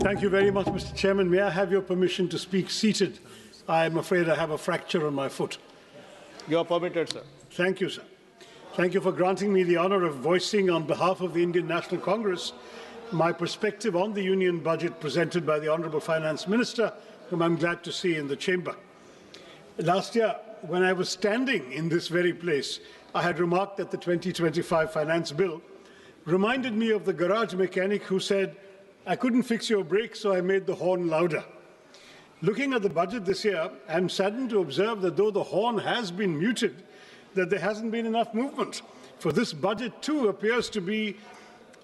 Thank you very much, Mr. Chairman. May I have your permission to speak seated? I am afraid I have a fracture on my foot. You are permitted, sir. Thank you, sir. Thank you for granting me the honour of voicing on behalf of the Indian National Congress my perspective on the Union budget presented by the Honourable Finance Minister, whom I'm glad to see in the chamber. Last year, when I was standing in this very place, I had remarked that the 2025 Finance Bill reminded me of the garage mechanic who said, "I couldn't fix your brakes, so I made the horn louder." Looking at the budget this year, I'm saddened to observe that though the horn has been muted, that there hasn't been enough movement. For this budget too appears to be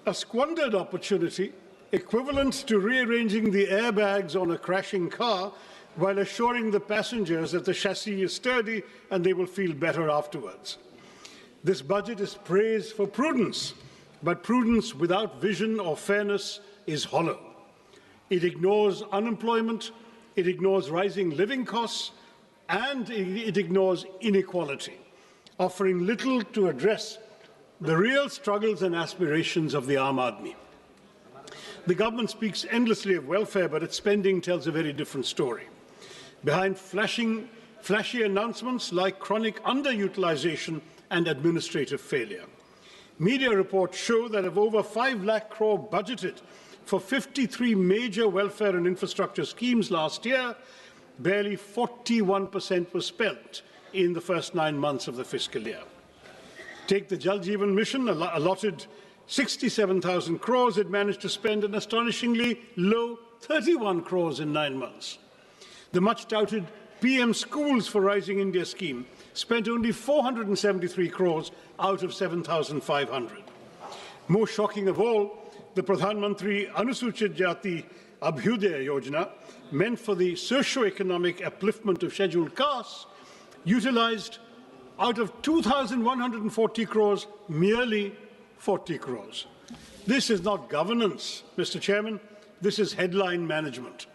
a squandered opportunity, equivalent to rearranging the airbags on a crashing car while assuring the passengers that the chassis is sturdy and they will feel better afterwards. This budget is praise for prudence, but prudence without vision or fairness is hollow. It ignores unemployment, it ignores rising living costs, and it ignores inequality, offering little to address the real struggles and aspirations of the Aam Aadmi. The government speaks endlessly of welfare, but its spending tells a very different story. Behind flashy announcements like chronic underutilization and administrative failure. Media reports show that of over 5 lakh crore budgeted for 53 major welfare and infrastructure schemes last year, barely 41% was spent in the first 9 months of the fiscal year. Take the Jal Jeevan Mission, allotted 67,000 crores, it managed to spend an astonishingly low 31 crores in 9 months. The much-touted PM Schools for Rising India scheme spent only 473 crores out of 7,500. More shocking of all, the Pradhan Mantri Anusuchit Jati Abhyudaya Yojana, meant for the socio-economic upliftment of scheduled castes, utilized out of 2,140 crores, merely 40 crores. This is not governance, Mr. Chairman. This is headline management.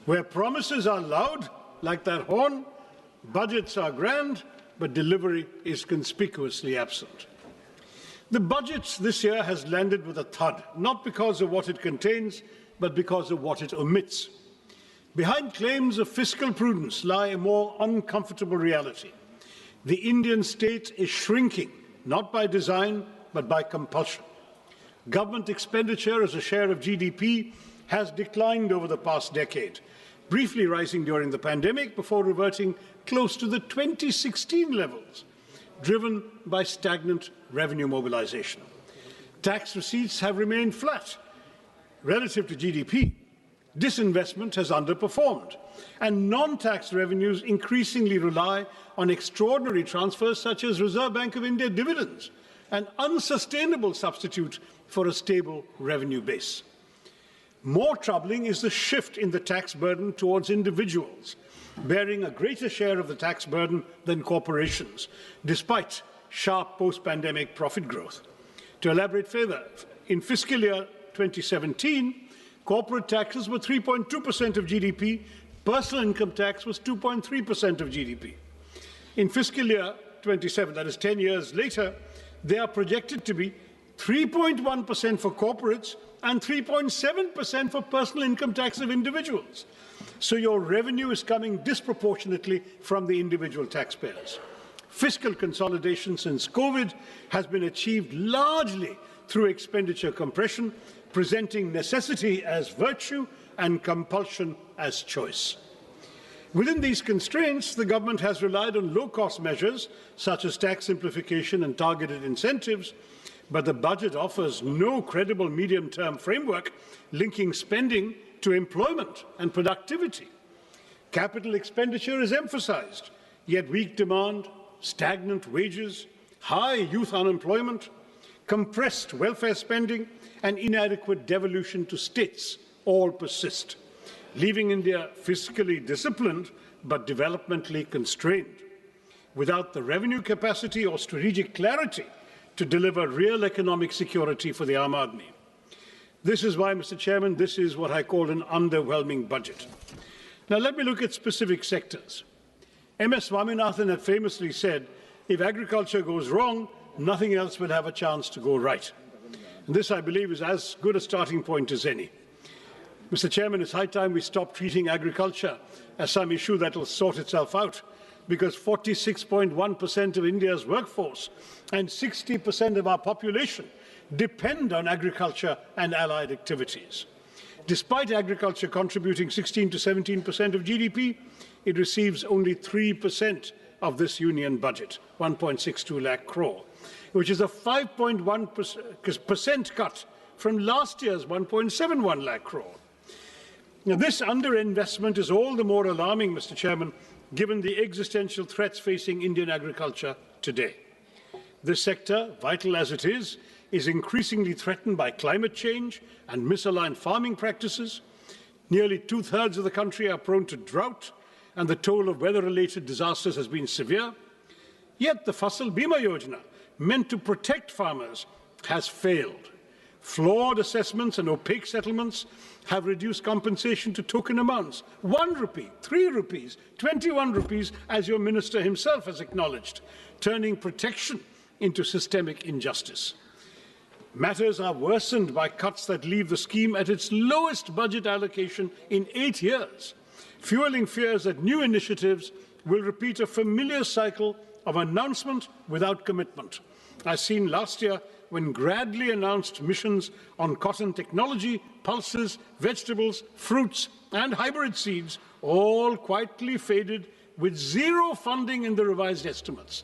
Where promises are loud, like that horn, budgets are grand, but delivery is conspicuously absent. The budget this year has landed with a thud, not because of what it contains, but because of what it omits. Behind claims of fiscal prudence lie a more uncomfortable reality. The Indian state is shrinking, not by design, but by compulsion. Government expenditure as a share of GDP has declined over the past decade, briefly rising during the pandemic before reverting close to the 2016 levels, driven by stagnant revenue mobilization. Tax receipts have remained flat relative to GDP. Disinvestment has underperformed, and non-tax revenues increasingly rely on extraordinary transfers such as Reserve Bank of India dividends, an unsustainable substitute for a stable revenue base. More troubling is the shift in the tax burden towards individuals, bearing a greater share of the tax burden than corporations, despite sharp post-pandemic profit growth. To elaborate further, in fiscal year 2017, corporate taxes were 3.2% of GDP, personal income tax was 2.3% of GDP. In fiscal year 27, that is 10 years later, they are projected to be 3.1% for corporates and 3.7% for personal income tax of individuals. So your revenue is coming disproportionately from the individual taxpayers. Fiscal consolidation since COVID has been achieved largely through expenditure compression, presenting necessity as virtue and compulsion as choice. Within these constraints, the government has relied on low-cost measures such as tax simplification and targeted incentives, but the budget offers no credible medium-term framework linking spending to employment and productivity. Capital expenditure is emphasized, yet weak demand, stagnant wages, high youth unemployment, compressed welfare spending, and inadequate devolution to states all persist, leaving India fiscally disciplined but developmentally constrained, without the revenue capacity or strategic clarity to deliver real economic security for the Aam Aadmi. This is why, Mr. Chairman, this is what I call an underwhelming budget. Now let me look at specific sectors. M.S. Swaminathan had famously said, if agriculture goes wrong, nothing else will have a chance to go right. And this, I believe, is as good a starting point as any. Mr. Chairman, it's high time we stop treating agriculture as some issue that will sort itself out, because 46.1% of India's workforce and 60% of our population depend on agriculture and allied activities. Despite agriculture contributing 16 to 17% of GDP, it receives only 3% of this union budget, 1.62 lakh crore, which is a 5.1% cut from last year's 1.71 lakh crore. Now, this underinvestment is all the more alarming, Mr. Chairman, given the existential threats facing Indian agriculture today. This sector, vital as it is increasingly threatened by climate change and misaligned farming practices. Nearly two-thirds of the country are prone to drought, and the toll of weather-related disasters has been severe. Yet the Fasal Bima Yojana, meant to protect farmers, has failed. Flawed assessments and opaque settlements have reduced compensation to token amounts, 1 rupee, 3 rupees, 21 rupees, as your minister himself has acknowledged, turning protection into systemic injustice. Matters are worsened by cuts that leave the scheme at its lowest budget allocation in 8 years, fueling fears that new initiatives will repeat a familiar cycle of announcement without commitment, as seen last year when Gradley announced missions on cotton technology, pulses, vegetables, fruits, and hybrid seeds, all quietly faded with zero funding in the revised estimates.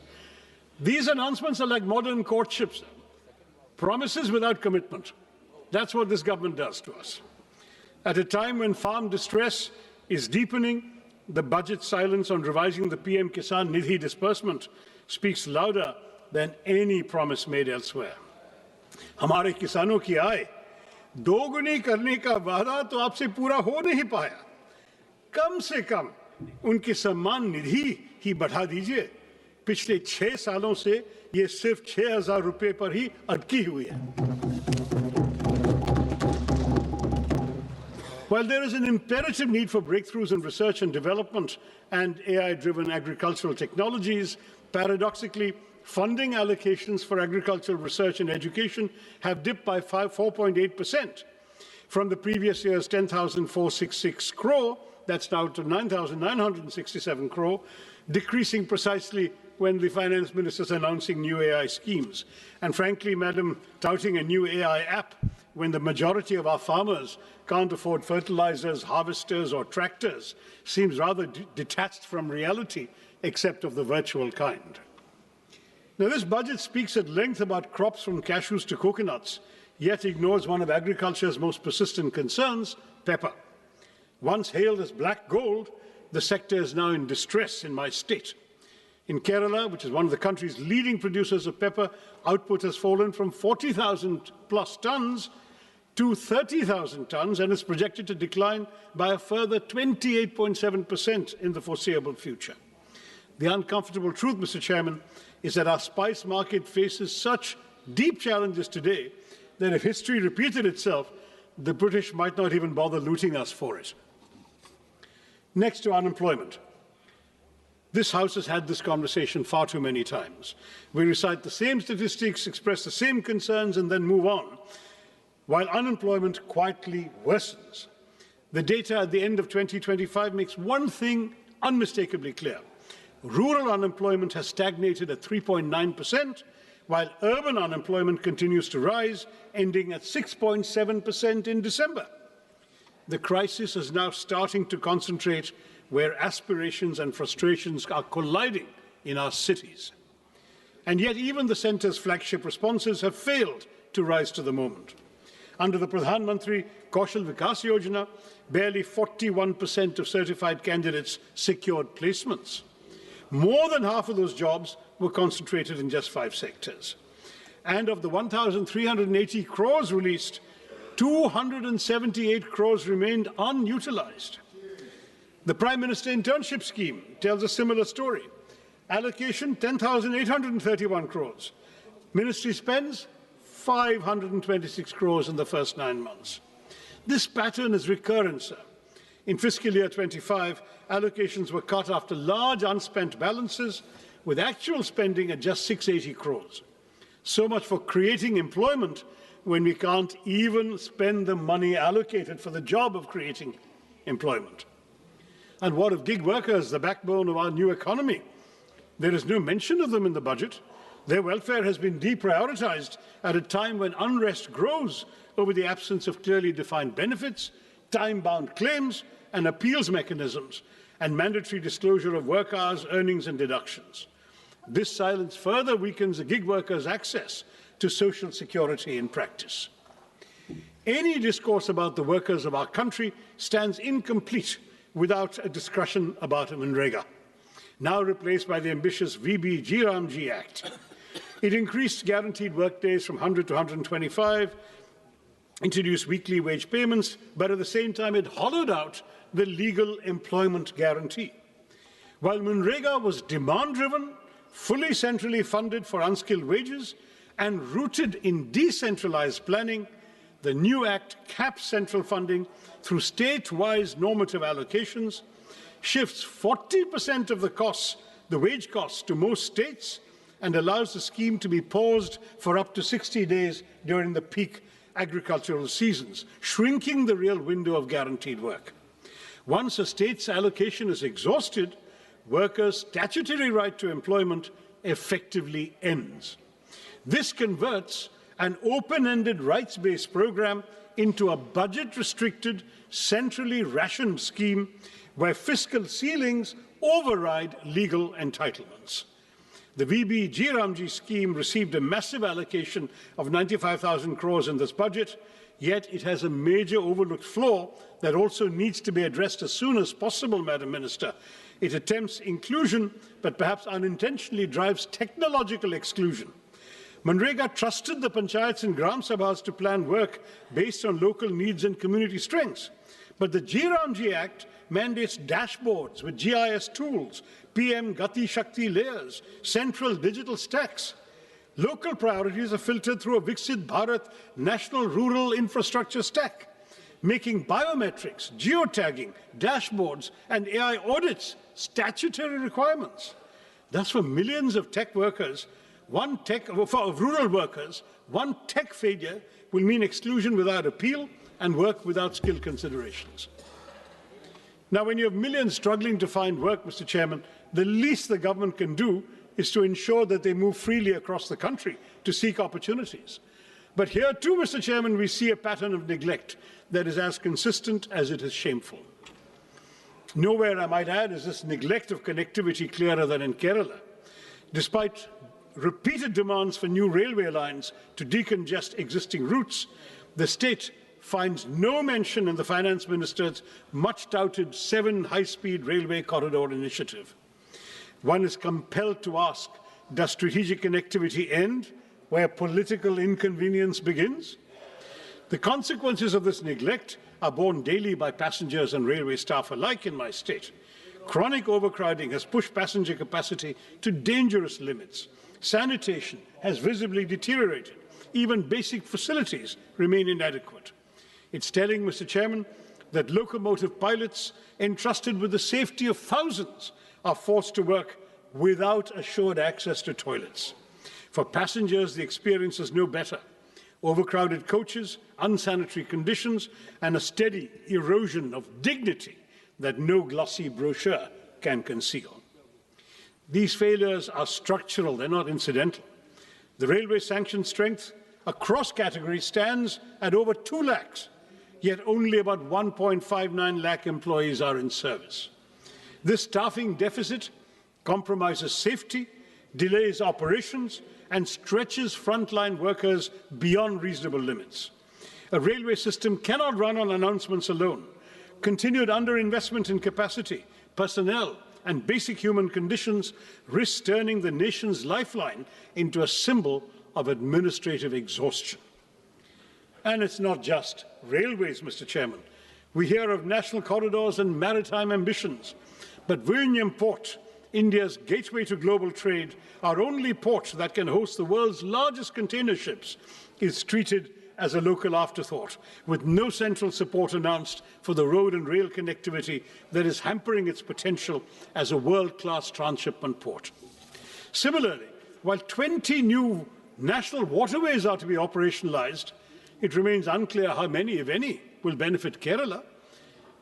These announcements are like modern courtships. Promises without commitment. That's what this government does to us. At a time when farm distress is deepening, the budget silence on revising the PM Kisan Nidhi disbursement speaks louder than any promise made elsewhere. हमारे किसानों की आय दोगुनी करने का वादा तो आपसे पूरा हो नहीं पाया। कम से कम उनकी सम्मान निधि ही बढ़ा दीजिए। पिछले 6 सालों से ये सिर्फ 6,000 रुपए पर ही अटकी हुई है। While there is an imperative need for breakthroughs in research and development and AI-driven agricultural technologies, paradoxically, funding allocations for agricultural research and education have dipped by 4.8% from the previous year's 10,466 crore, that's now to 9,967 crore, decreasing precisely when the finance minister is announcing new AI schemes. And frankly, Madam, touting a new AI app when the majority of our farmers can't afford fertilizers, harvesters, or tractors seems rather detached from reality, except of the virtual kind. Now, this budget speaks at length about crops from cashews to coconuts, yet ignores one of agriculture's most persistent concerns, pepper. Once hailed as black gold, the sector is now in distress in my state. In Kerala, which is one of the country's leading producers of pepper, output has fallen from 40,000 plus tons to 30,000 tons and is projected to decline by a further 28.7% in the foreseeable future. The uncomfortable truth, Mr. Chairman, is that our spice market faces such deep challenges today that if history repeated itself, the British might not even bother looting us for it. Next to unemployment. This House has had this conversation far too many times. We recite the same statistics, express the same concerns, and then move on, while unemployment quietly worsens. The data at the end of 2025 makes one thing unmistakably clear. Rural unemployment has stagnated at 3.9%, while urban unemployment continues to rise, ending at 6.7% in December. The crisis is now starting to concentrate where aspirations and frustrations are colliding in our cities. And yet even the centre's flagship responses have failed to rise to the moment. Under the Pradhan Mantri Kaushal Vikas Yojana, barely 41% of certified candidates secured placements. More than half of those jobs were concentrated in just 5 sectors. And of the 1,380 crores released, 278 crores remained unutilized. The Prime Minister Internship Scheme tells a similar story. Allocation, 10,831 crores. Ministry spends 526 crores in the first 9 months. This pattern is recurrent, sir. In fiscal year 25, allocations were cut after large unspent balances, with actual spending at just 680 crores. So much for creating employment when we can't even spend the money allocated for the job of creating employment? And what of gig workers, the backbone of our new economy? There is no mention of them in the budget. Their welfare has been deprioritized at a time when unrest grows over the absence of clearly defined benefits, time-bound claims and appeals mechanisms, and mandatory disclosure of work hours, earnings and deductions. This silence further weakens the gig workers' access to social security in practice. Any discourse about the workers of our country stands incomplete without a discussion about Manrega, now replaced by the ambitious VB-G Act. It increased guaranteed work days from 100 to 125, introduced weekly wage payments, but at the same time it hollowed out the legal employment guarantee. While Manrega was demand-driven, fully centrally funded for unskilled wages, and rooted in decentralized planning, the new Act caps central funding through state-wise normative allocations, shifts 40% of the costs, the wage costs, to most states, and allows the scheme to be paused for up to 60 days during the peak agricultural seasons, shrinking the real window of guaranteed work. Once a state's allocation is exhausted, workers' statutory right to employment effectively ends. This converts an open-ended rights-based program into a budget-restricted, centrally rationed scheme where fiscal ceilings override legal entitlements. The VB-G scheme received a massive allocation of 95,000 crores in this budget, yet it has a major overlooked flaw that also needs to be addressed as soon as possible, Madam Minister. It attempts inclusion, but perhaps unintentionally drives technological exclusion. Manrega trusted the panchayats and gram sabhas to plan work based on local needs and community strengths. But the G Act mandates dashboards with GIS tools, PM Gati Shakti layers, central digital stacks. Local priorities are filtered through a Viksit Bharat National Rural Infrastructure Stack, making biometrics, geotagging, dashboards and AI audits statutory requirements. Thus, for millions of tech workers, rural workers, one tech failure will mean exclusion without appeal and work without skill considerations. Now, when you have millions struggling to find work, Mr. Chairman, the least the government can do is to ensure that they move freely across the country to seek opportunities. But here too, Mr. Chairman, we see a pattern of neglect that is as consistent as it is shameful. Nowhere, I might add, is this neglect of connectivity clearer than in Kerala. Despite repeated demands for new railway lines to decongest existing routes, the state finds no mention in the Finance Minister's much-touted 7 high-speed railway corridor initiative. One is compelled to ask, does strategic connectivity end where political inconvenience begins? The consequences of this neglect are borne daily by passengers and railway staff alike in my state. Chronic overcrowding has pushed passenger capacity to dangerous limits. Sanitation has visibly deteriorated. Even basic facilities remain inadequate. It's telling, Mr. Chairman, that locomotive pilots entrusted with the safety of thousands are forced to work without assured access to toilets. For passengers, the experience is no better. Overcrowded coaches, unsanitary conditions, and a steady erosion of dignity that no glossy brochure can conceal. These failures are structural, they're not incidental. The railway sanction strength across categories stands at over 2 lakhs, yet only about 1.59 lakh employees are in service. This staffing deficit compromises safety, delays operations, and stretches frontline workers beyond reasonable limits. A railway system cannot run on announcements alone. Continued underinvestment in capacity, personnel, and basic human conditions risks turning the nation's lifeline into a symbol of administrative exhaustion. And it's not just railways, Mr. Chairman. We hear of national corridors and maritime ambitions, but Vizhinjam Port, India's gateway to global trade, our only port that can host the world's largest container ships, is treated as a local afterthought, with no central support announced for the road and rail connectivity that is hampering its potential as a world-class transshipment port. Similarly, while 20 new national waterways are to be operationalized, It remains unclear how many, if any, will benefit Kerala.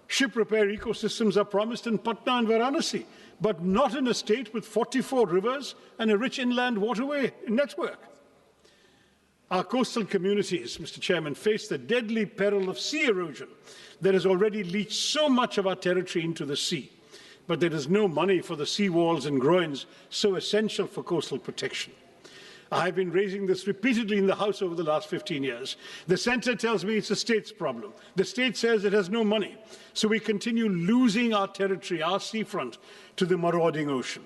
Ship repair ecosystems are promised in Patna and Varanasi, but not in a state with 44 rivers and a rich inland waterway network. Our coastal communities, Mr. Chairman, face the deadly peril of sea erosion that has already leached so much of our territory into the sea. But there is no money for the sea walls and groins so essential for coastal protection. I have been raising this repeatedly in the House over the last 15 years. The centre tells me it's a state's problem. The state says it has no money. So we continue losing our territory, our seafront, to the marauding ocean.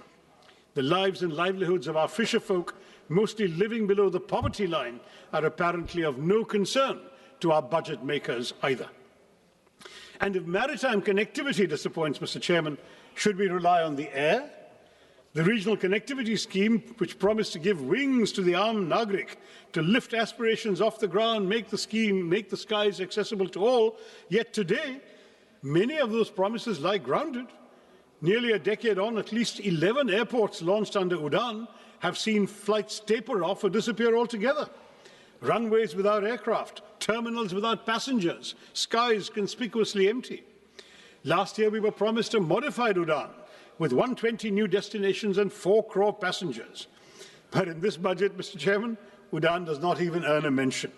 The lives and livelihoods of our fisherfolk, mostly living below the poverty line, are apparently of no concern to our budget makers either. And if maritime connectivity disappoints, Mr. Chairman, should we rely on the air? The regional connectivity scheme, which promised to give wings to the armed Nagrik, to lift aspirations off the ground, make the skies accessible to all, yet today, many of those promises lie grounded. Nearly a decade on, at least 11 airports launched under UDAN have seen flights taper off or disappear altogether. Runways without aircraft, terminals without passengers, skies conspicuously empty. Last year, we were promised a modified UDAN, with 120 new destinations and 4 crore passengers. But in this budget, Mr. Chairman, UDAN does not even earn a mention.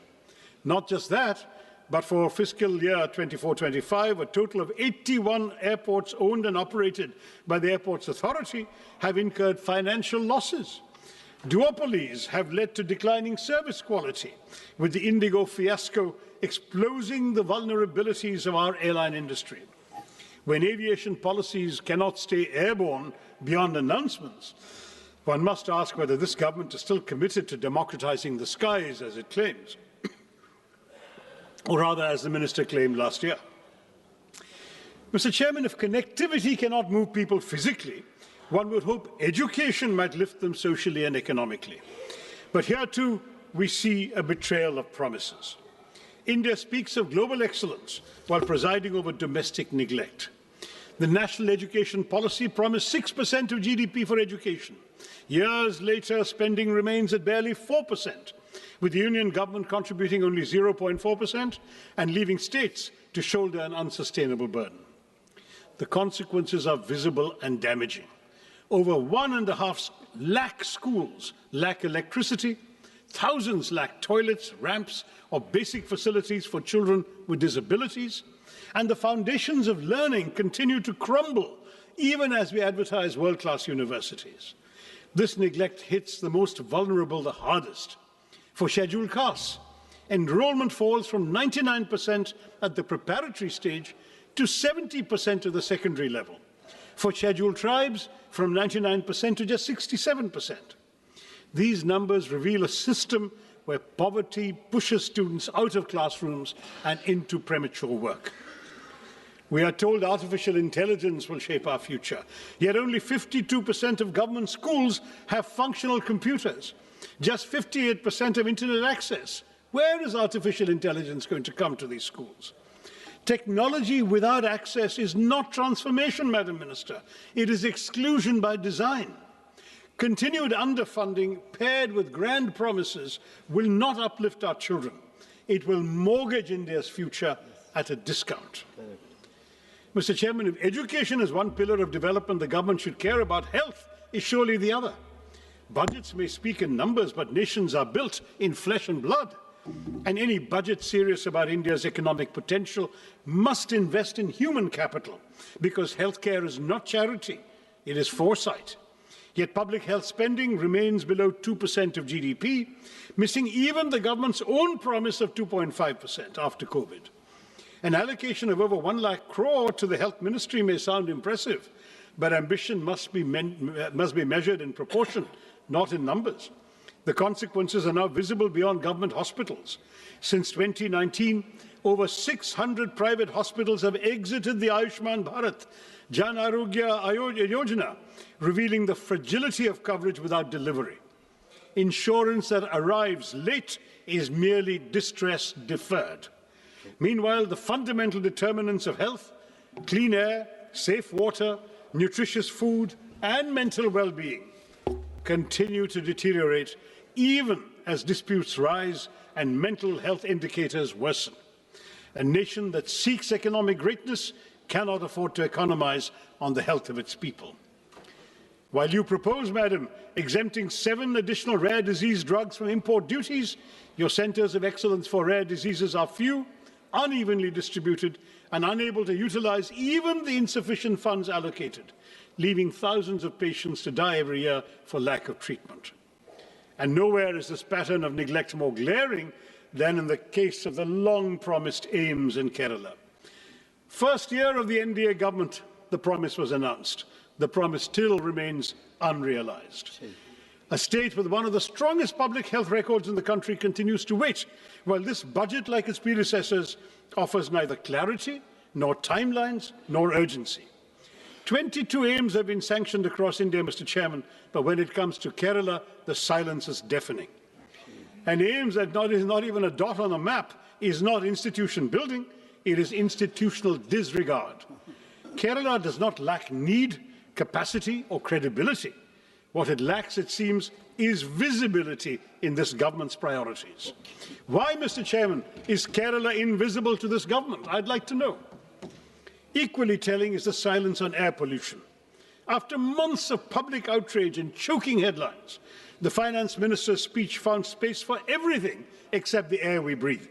Not just that, but for fiscal year 24-25, a total of 81 airports owned and operated by the Airports Authority have incurred financial losses. Duopolies have led to declining service quality, with the Indigo fiasco exposing the vulnerabilities of our airline industry. When aviation policies cannot stay airborne beyond announcements, one must ask whether this government is still committed to democratizing the skies, as it claims, or rather, as the minister claimed last year. Mr. Chairman, if connectivity cannot move people physically, one would hope education might lift them socially and economically. But here too, we see a betrayal of promises. India speaks of global excellence while presiding over domestic neglect. The national education policy promised 6% of GDP for education. Years later, spending remains at barely 4%, with the union government contributing only 0.4% and leaving states to shoulder an unsustainable burden. The consequences are visible and damaging. Over 1.5 lakh schools lack electricity, thousands lack toilets, ramps, or basic facilities for children with disabilities, and the foundations of learning continue to crumble even as we advertise world-class universities. This neglect hits the most vulnerable the hardest. For scheduled castes, enrollment falls from 99% at the preparatory stage to 70% at the secondary level. For scheduled tribes, from 99% to just 67%. These numbers reveal a system where poverty pushes students out of classrooms and into premature work. We are told artificial intelligence will shape our future, yet only 52% of government schools have functional computers, just 58% have internet access. Where is artificial intelligence going to come to these schools? Technology without access is not transformation, Madam Minister. It is exclusion by design. Continued underfunding paired with grand promises will not uplift our children. It will mortgage India's future at a discount. Mr. Chairman, if education is one pillar of development the government should care about, health is surely the other. Budgets may speak in numbers, but nations are built in flesh and blood. And any budget serious about India's economic potential must invest in human capital, because healthcare is not charity, it is foresight. Yet public health spending remains below 2% of GDP, missing even the government's own promise of 2.5% after COVID. An allocation of over 1 lakh crore to the health ministry may sound impressive, but ambition must be measured in proportion, not in numbers. The consequences are now visible beyond government hospitals. Since 2019, over 600 private hospitals have exited the Ayushman Bharat Jan Arogya Yojana, revealing the fragility of coverage without delivery. Insurance that arrives late is merely distress deferred. Meanwhile, the fundamental determinants of health, clean air, safe water, nutritious food, and mental well-being continue to deteriorate even as disputes rise and mental health indicators worsen. A nation that seeks economic greatness cannot afford to economize on the health of its people. While you propose, Madam, exempting 7 additional rare disease drugs from import duties, your centres of excellence for rare diseases are few, unevenly distributed, and unable to utilize even the insufficient funds allocated, leaving thousands of patients to die every year for lack of treatment. And nowhere is this pattern of neglect more glaring than in the case of the long-promised AIMS in Kerala. First year of the NDA government, the promise was announced. The promise still remains unrealized. A state with one of the strongest public health records in the country continues to wait, while this budget, like its predecessors, offers neither clarity, nor timelines, nor urgency. 22 AIMS have been sanctioned across India, Mr. Chairman, but when it comes to Kerala, the silence is deafening. And AIMS that is not even a dot on a map is not institution building, it is institutional disregard. Kerala does not lack need, capacity or credibility. What it lacks, it seems, is visibility in this government's priorities. Why, Mr. Chairman, is Kerala invisible to this government? I'd like to know. Equally telling is the silence on air pollution. After months of public outrage and choking headlines, the Finance Minister's speech found space for everything except the air we breathe.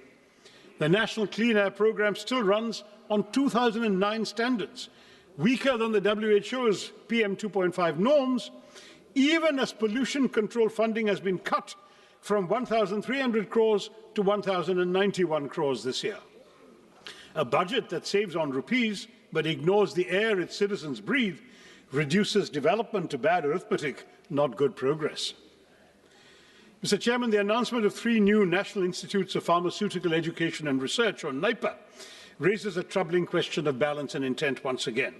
The National Clean Air Programme still runs on 2009 standards, weaker than the WHO's PM 2.5 norms, even as pollution control funding has been cut from 1,300 crores to 1,091 crores this year. A budget that saves on rupees but ignores the air its citizens breathe reduces development to bad arithmetic, not good progress. Mr. Chairman, the announcement of 3 new National Institutes of Pharmaceutical Education and Research, or NIPA, raises a troubling question of balance and intent once again.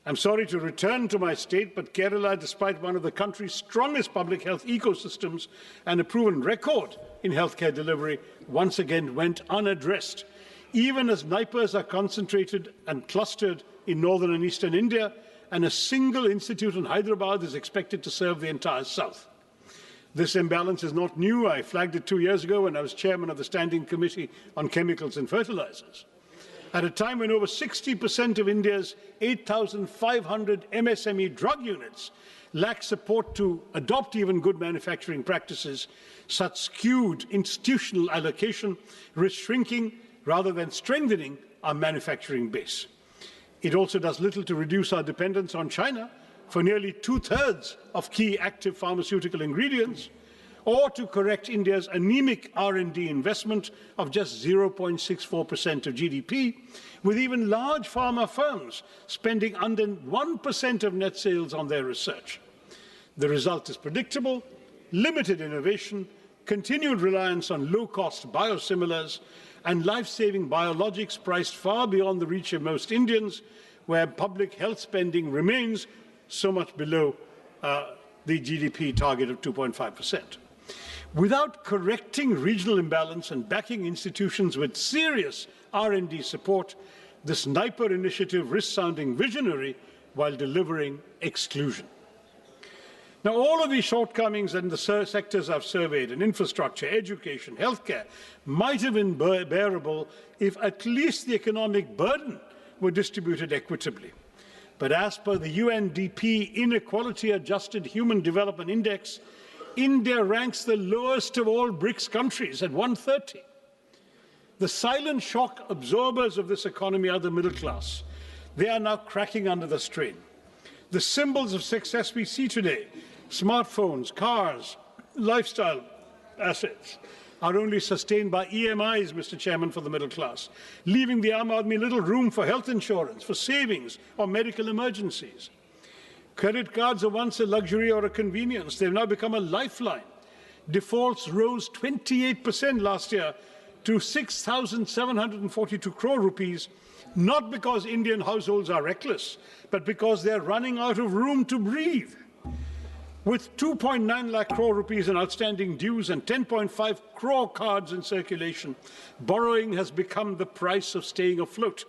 I'm sorry to return to my state, but Kerala, despite one of the country's strongest public health ecosystems and a proven record in healthcare delivery, once again went unaddressed, even as NIPAs are concentrated and clustered in northern and eastern India, and a single institute in Hyderabad is expected to serve the entire south. This imbalance is not new. I flagged it 2 years ago when I was chairman of the Standing Committee on Chemicals and Fertilizers. At a time when over 60% of India's 8,500 MSME drug units lack support to adopt even good manufacturing practices, such skewed institutional allocation risks shrinking rather than strengthening our manufacturing base. It also does little to reduce our dependence on China for nearly 2/3 of key active pharmaceutical ingredients, or to correct India's anemic R&D investment of just 0.64% of GDP, with even large pharma firms spending under 1% of net sales on their research. The result is predictable: limited innovation, continued reliance on low-cost biosimilars, and life-saving biologics priced far beyond the reach of most Indians, where public health spending remains so much below the GDP target of 2.5%. Without correcting regional imbalance and backing institutions with serious R&D support, this NIPA initiative risks sounding visionary while delivering exclusion. Now, all of these shortcomings in the sectors I've surveyed, in infrastructure, education, healthcare, might have been bearable if at least the economic burden were distributed equitably. But as per the UNDP Inequality-Adjusted Human Development Index, India ranks the lowest of all BRICS countries at 130. The silent shock absorbers of this economy are the middle class. They are now cracking under the strain. The symbols of success we see today, smartphones, cars, lifestyle assets, are only sustained by EMIs, Mr. Chairman, for the middle class, leaving the Aam Aadmi little room for health insurance, for savings or medical emergencies. Credit cards are once a luxury or a convenience. They've now become a lifeline. Defaults rose 28% last year to 6,742 crore rupees, not because Indian households are reckless, but because they're running out of room to breathe. With 2.9 lakh crore rupees in outstanding dues and 10.5 crore cards in circulation, borrowing has become the price of staying afloat.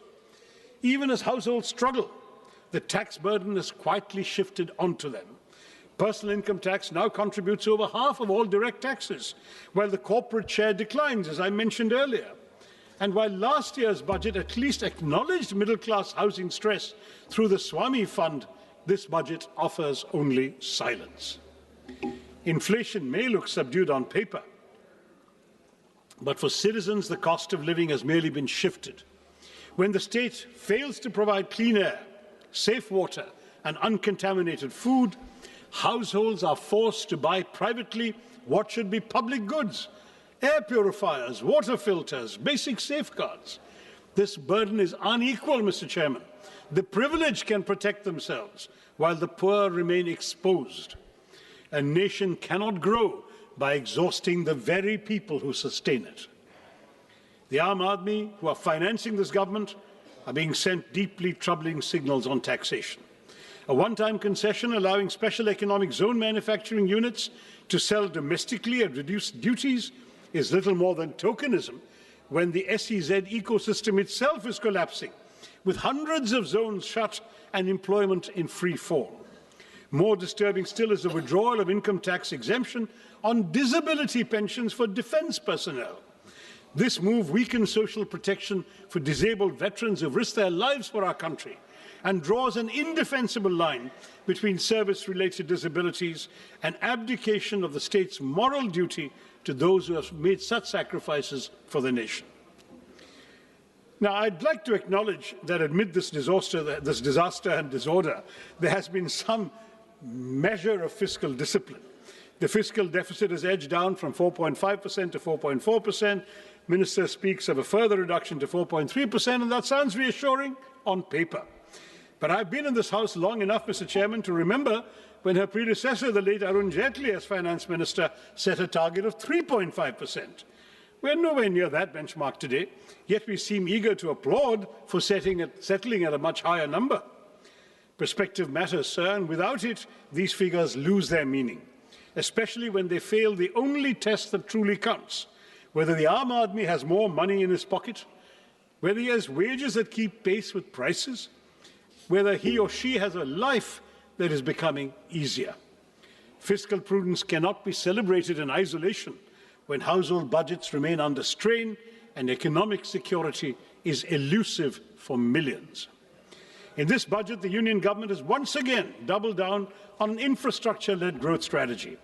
Even as households struggle, the tax burden has quietly shifted onto them. Personal income tax now contributes over half of all direct taxes, while the corporate share declines, as I mentioned earlier. And while last year's budget at least acknowledged middle-class housing stress through the Swami Fund, this budget offers only silence. Inflation may look subdued on paper, but for citizens, the cost of living has merely been shifted. When the state fails to provide clean air, safe water, and uncontaminated food, households are forced to buy privately what should be public goods: air purifiers, water filters, basic safeguards. This burden is unequal, Mr. Chairman. The privileged can protect themselves, while the poor remain exposed. A nation cannot grow by exhausting the very people who sustain it. The Aam Aadmi, who are financing this government, are being sent deeply troubling signals on taxation. A one-time concession allowing special economic zone manufacturing units to sell domestically at reduced duties is little more than tokenism when the SEZ ecosystem itself is collapsing, with hundreds of zones shut and employment in free fall. More disturbing still is the withdrawal of income tax exemption on disability pensions for defence personnel. This move weakens social protection for disabled veterans who have risked their lives for our country and draws an indefensible line between service-related disabilities and abdication of the state's moral duty to those who have made such sacrifices for the nation. Now, I'd like to acknowledge that amid this disaster and disorder, there has been some measure of fiscal discipline. The fiscal deficit has edged down from 4.5% to 4.4%. Minister speaks of a further reduction to 4.3%, and that sounds reassuring on paper. But I've been in this House long enough, Mr. Chairman, to remember when her predecessor, the late Arun Jaitley, as Finance Minister, set a target of 3.5%. We're nowhere near that benchmark today, yet we seem eager to applaud for settling at a much higher number. Perspective matters, sir, and without it, these figures lose their meaning, especially when they fail the only test that truly counts: whether the Aam Aadmi has more money in his pocket, whether he has wages that keep pace with prices, whether he or she has a life that is becoming easier. Fiscal prudence cannot be celebrated in isolation when household budgets remain under strain and economic security is elusive for millions. In this budget, the Union government has once again doubled down on an infrastructure-led growth strategy,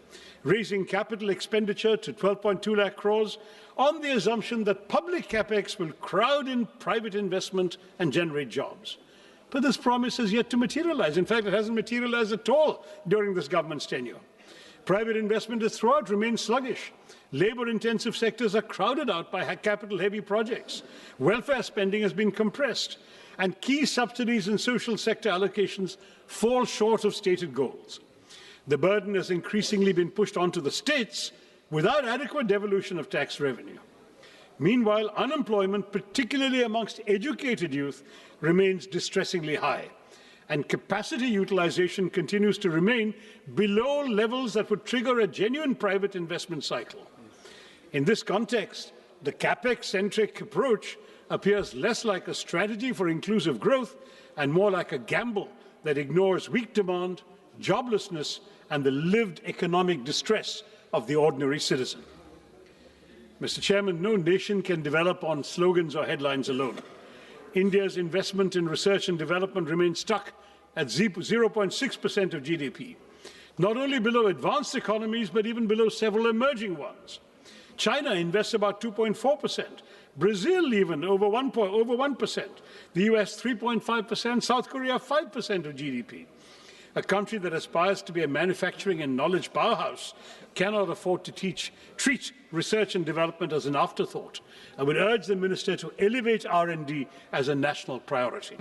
raising capital expenditure to 12.2 lakh crores on the assumption that public capex will crowd in private investment and generate jobs. But this promise has yet to materialize. In fact, it hasn't materialized at all during this government's tenure. Private investment has throughout remained sluggish. Labour-intensive sectors are crowded out by capital-heavy projects. Welfare spending has been compressed, and key subsidies and social sector allocations fall short of stated goals. The burden has increasingly been pushed onto the states without adequate devolution of tax revenue. Meanwhile, unemployment, particularly amongst educated youth, remains distressingly high, and capacity utilization continues to remain below levels that would trigger a genuine private investment cycle. In this context, the capex-centric approach appears less like a strategy for inclusive growth and more like a gamble that ignores weak demand, joblessness, and the lived economic distress of the ordinary citizen. Mr. Chairman, no nation can develop on slogans or headlines alone. India's investment in research and development remains stuck at 0.6% of GDP, not only below advanced economies, but even below several emerging ones. China invests about 2.4%, Brazil even over 1%, the US 3.5%, South Korea 5% of GDP. A country that aspires to be a manufacturing and knowledge powerhouse cannot afford to treat research and development as an afterthought. I would urge the Minister to elevate R&D as a national priority.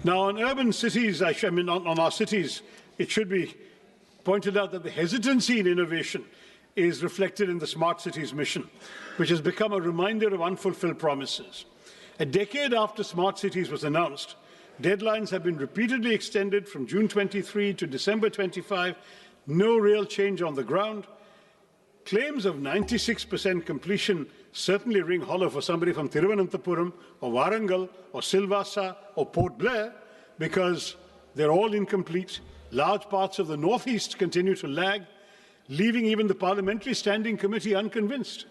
Now, on urban cities, on our cities, it should be pointed out that the hesitancy in innovation is reflected in the Smart Cities mission, which has become a reminder of unfulfilled promises. A decade after Smart Cities was announced, deadlines have been repeatedly extended from June 23 to December 25, no real change on the ground. Claims of 96% completion certainly ring hollow for somebody from Thiruvananthapuram or Warangal or Silvassa or Port Blair, because they're all incomplete, Large parts of the northeast continue to lag, leaving even the Parliamentary Standing Committee unconvinced.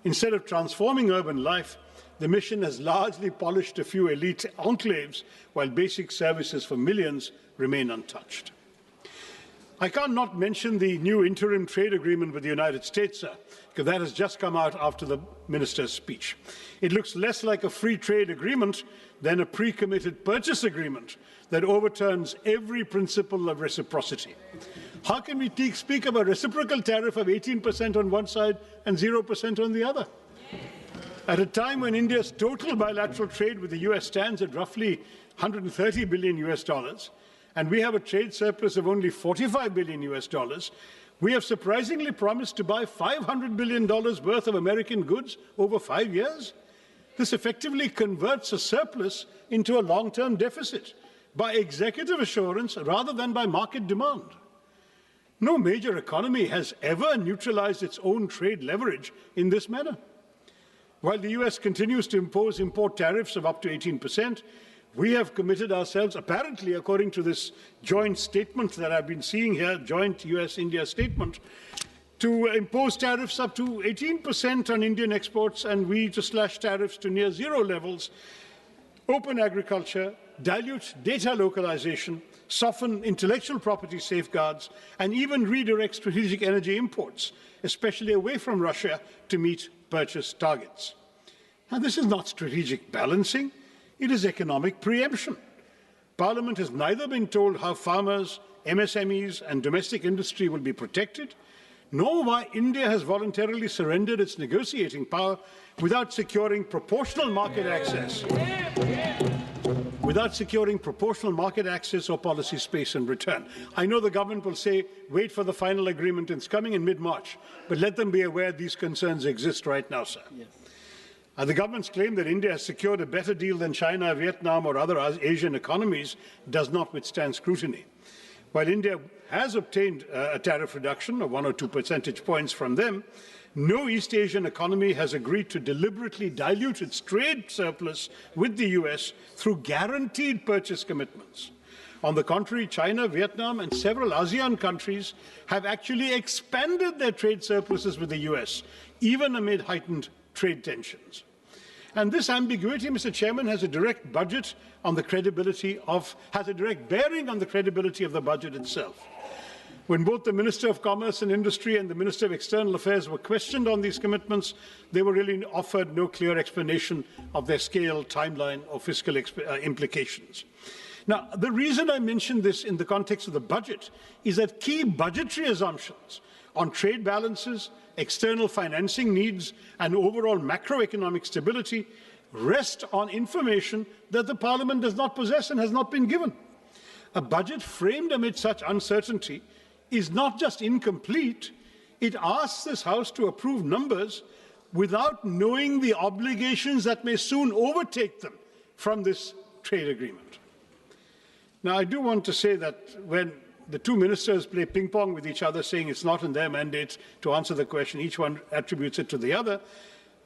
Instead of transforming urban life, the mission has largely polished a few elite enclaves, while basic services for millions remain untouched. I can't not mention the new interim trade agreement with the United States, sir, because that has just come out after the minister's speech. It looks less like a free trade agreement than a pre-committed purchase agreement that overturns every principle of reciprocity. How can we speak of a reciprocal tariff of 18% on one side and 0% on the other? At a time when India's total bilateral trade with the US stands at roughly $130 billion, and we have a trade surplus of only $45 billion, we have surprisingly promised to buy $500 billion worth of American goods over 5 years. This effectively converts a surplus into a long-term deficit by executive assurance rather than by market demand. No major economy has ever neutralized its own trade leverage in this manner. While the US continues to impose import tariffs of up to 18%, we have committed ourselves, apparently according to this joint statement that I've been seeing here, joint US-India statement, to impose tariffs up to 18% on Indian exports, and we to slash tariffs to near zero levels, open agriculture, dilute data localization, soften intellectual property safeguards, and even redirect strategic energy imports, especially away from Russia, to meet purchase targets. Now, this is not strategic balancing, it is economic preemption. Parliament has neither been told how farmers, MSMEs, and domestic industry will be protected, nor why India has voluntarily surrendered its negotiating power without securing proportional market access. Without securing proportional market access or policy space in return. I know the government will say, wait for the final agreement, it's coming in mid-March, but let them be aware these concerns exist right now, sir. Yes. The government's claim that India has secured a better deal than China, Vietnam, or other Asian economies does not withstand scrutiny. While India has obtained a tariff reduction of 1 or 2 percentage points from them, no East Asian economy has agreed to deliberately dilute its trade surplus with the US through guaranteed purchase commitments. On the contrary, China, Vietnam, and several ASEAN countries have actually expanded their trade surpluses with the US, even amid heightened trade tensions. And this ambiguity, Mr. Chairman, has a direct bearing on the credibility of the budget itself. When both the Minister of Commerce and Industry and the Minister of External Affairs were questioned on these commitments, they were really offered no clear explanation of their scale, timeline, or fiscal implications. Now, the reason I mention this in the context of the budget is that key budgetary assumptions on trade balances, external financing needs, and overall macroeconomic stability rest on information that the Parliament does not possess and has not been given. A budget framed amid such uncertainty is not just incomplete, it asks this House to approve numbers without knowing the obligations that may soon overtake them from this trade agreement. Now, I do want to say that when the two ministers play ping-pong with each other, saying it's not in their mandate to answer the question, each one attributes it to the other,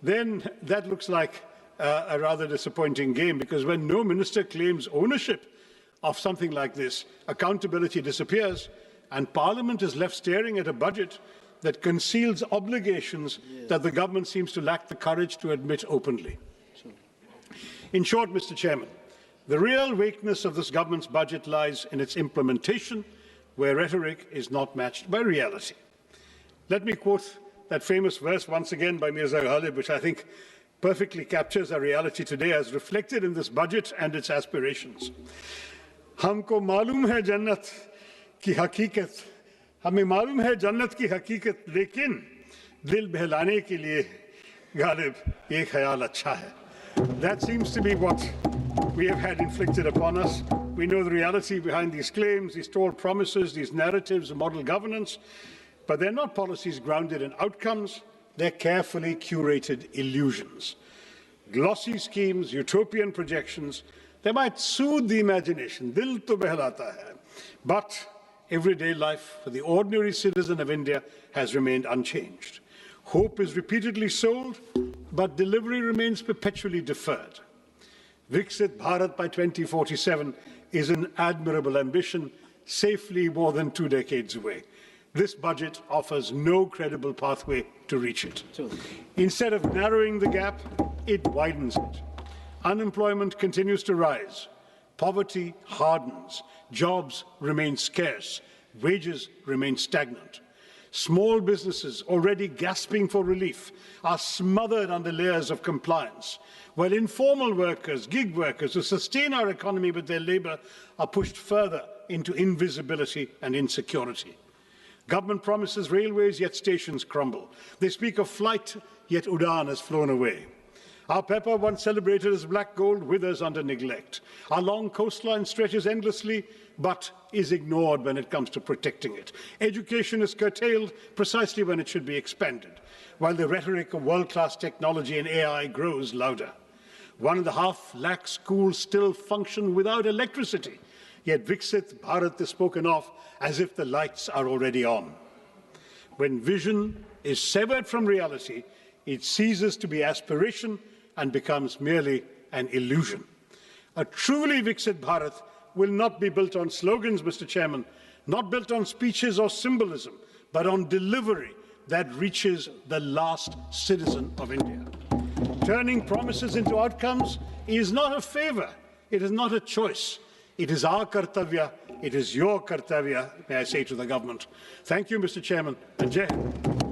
then that looks like a rather disappointing game, because when no minister claims ownership of something like this, accountability disappears, and Parliament is left staring at a budget that conceals obligations that the government seems to lack the courage to admit openly. In short, Mr. Chairman, the real weakness of this government's budget lies in its implementation, where rhetoric is not matched by reality. Let me quote that famous verse once again by Mirza Ghalib, which I think perfectly captures our reality today as reflected in this budget and its aspirations. Humko malum hai jannat ki haqiqat, hame malum hai jannat ki haqiqat, lekin dil behlane ke liye Ghalib ye khayal acha hai. That seems to be what we have had inflicted upon us. We know the reality behind these claims, these tall promises, these narratives of model governance, but they're not policies grounded in outcomes, they're carefully curated illusions. Glossy schemes, utopian projections, they might soothe the imagination, dil to behlata hai, but everyday life for the ordinary citizen of India has remained unchanged. Hope is repeatedly sold, but delivery remains perpetually deferred. Viksit Bharat by 2047 is an admirable ambition, safely more than 2 decades away. This budget offers no credible pathway to reach it. Instead of narrowing the gap, it widens it. Unemployment continues to rise. Poverty hardens. Jobs remain scarce. Wages remain stagnant. Small businesses, already gasping for relief, are smothered under layers of compliance, while informal workers, gig workers who sustain our economy with their labour are pushed further into invisibility and insecurity. Government promises railways, yet stations crumble. They speak of flight, yet Udan has flown away. Our pepper, once celebrated as black gold, withers under neglect. Our long coastline stretches endlessly, but is ignored when it comes to protecting it. Education is curtailed precisely when it should be expanded, while the rhetoric of world-class technology and AI grows louder. 1.5 lakh schools still function without electricity, yet Viksit Bharat is spoken of as if the lights are already on. When vision is severed from reality, it ceases to be aspiration and becomes merely an illusion. A truly Viksit Bharat will not be built on slogans, Mr. Chairman, not built on speeches or symbolism, but on delivery that reaches the last citizen of India. Turning promises into outcomes is not a favour, it is not a choice. It is our kartavya, it is your kartavya, may I say to the government. Thank you, Mr. Chairman, and Jai Hind.